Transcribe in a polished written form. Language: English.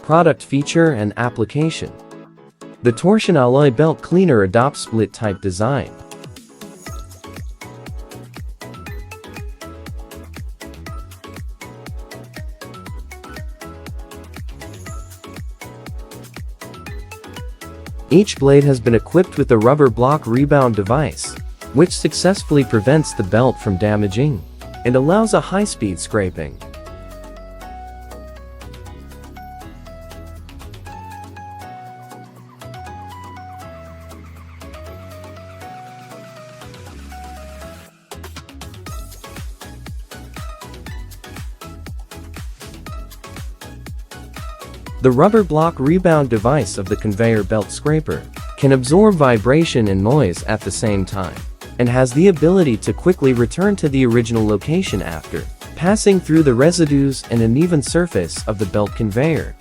Product feature and application. The Torsion alloy belt cleaner adopts split-type design. Each blade has been equipped with a rubber block rebound device, which successfully prevents the belt from damaging and allows a high-speed scraping. The rubber block rebound device of the conveyor belt scraper can absorb vibration and noise at the same time, and has the ability to quickly return to the original location after passing through the residues and uneven surface of the belt conveyor.